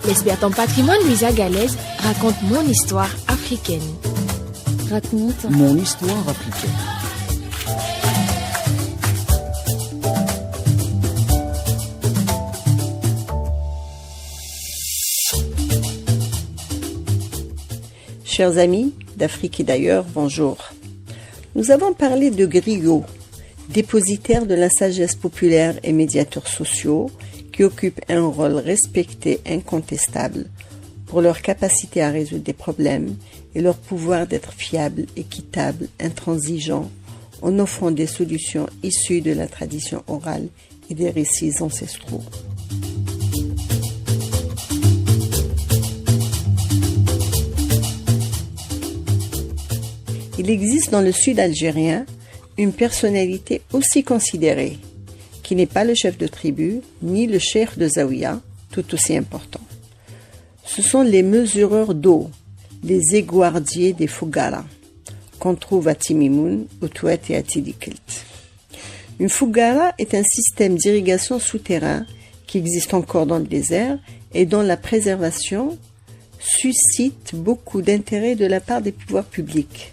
L'Espère ton patrimoine, Louisa Galaise, raconte mon histoire africaine. Raconte mon histoire africaine. Chers amis d'Afrique et d'ailleurs, bonjour. Nous avons parlé de griots, dépositaires de la sagesse populaire et médiateurs sociaux qui occupent un rôle respecté, incontestable, pour leur capacité à résoudre des problèmes et leur pouvoir d'être fiables, équitables, intransigeants, en offrant des solutions issues de la tradition orale et des récits ancestraux. Il existe dans le sud algérien une personnalité aussi considérée, qui n'est pas le chef de tribu, ni le cheikh de Zaouia, tout aussi important. Ce sont les mesureurs d'eau, les éguardiers des Fougara, qu'on trouve à Timimoun, au Touet et à Tidikilt. Une Fougara est un système d'irrigation souterrain qui existe encore dans le désert et dont la préservation suscite beaucoup d'intérêt de la part des pouvoirs publics.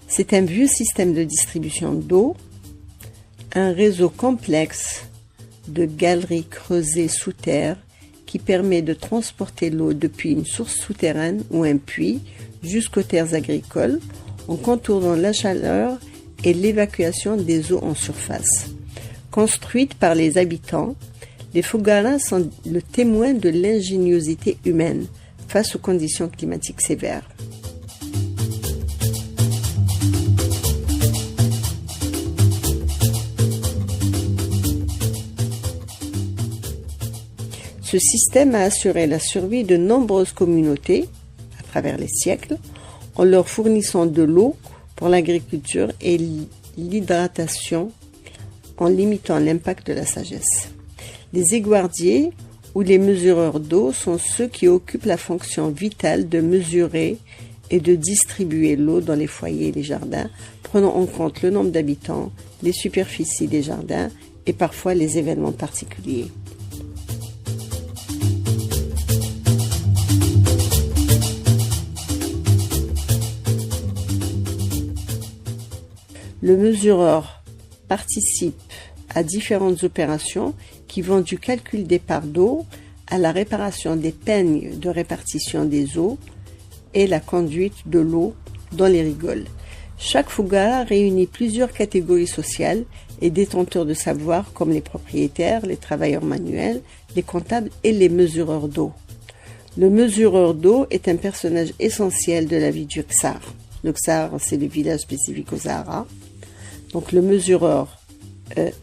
C'est un vieux système de distribution d'eau, un réseau complexe de galeries creusées sous terre qui permet de transporter l'eau depuis une source souterraine ou un puits jusqu'aux terres agricoles en contournant la chaleur et l'évacuation des eaux en surface. Construites par les habitants, les Fougara sont le témoin de l'ingéniosité humaine face aux conditions climatiques sévères. Ce système a assuré la survie de nombreuses communautés à travers les siècles en leur fournissant de l'eau pour l'agriculture et l'hydratation en limitant l'impact de la sagesse. Les éguardiers ou les mesureurs d'eau sont ceux qui occupent la fonction vitale de mesurer et de distribuer l'eau dans les foyers et les jardins, prenant en compte le nombre d'habitants, les superficies des jardins et parfois les événements particuliers. Le mesureur participe à différentes opérations qui vont du calcul des parts d'eau à la réparation des peignes de répartition des eaux et la conduite de l'eau dans les rigoles. Chaque Fougara réunit plusieurs catégories sociales et détenteurs de savoir comme les propriétaires, les travailleurs manuels, les comptables et les mesureurs d'eau. Le mesureur d'eau est un personnage essentiel de la vie du Ksar. Le Ksar, c'est le village spécifique au Sahara. Donc le mesureur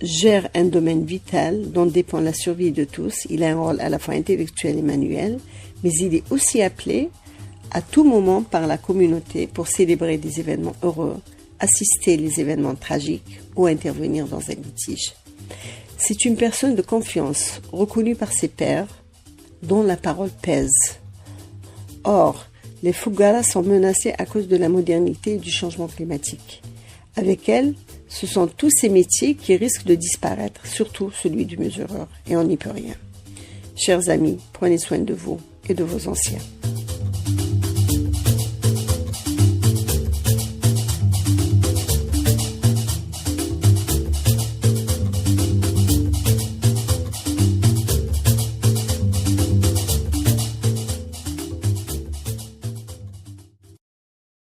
gère un domaine vital dont dépend la survie de tous. Il a un rôle à la fois intellectuel et manuel, mais il est aussi appelé à tout moment par la communauté pour célébrer des événements heureux, assister les événements tragiques ou intervenir dans un litige. C'est une personne de confiance, reconnue par ses pairs, dont la parole pèse. Or, les Fougara sont menacés à cause de la modernité et du changement climatique. Avec elle, ce sont tous ces métiers qui risquent de disparaître, surtout celui du mesureur, et on n'y peut rien. Chers amis, prenez soin de vous et de vos anciens.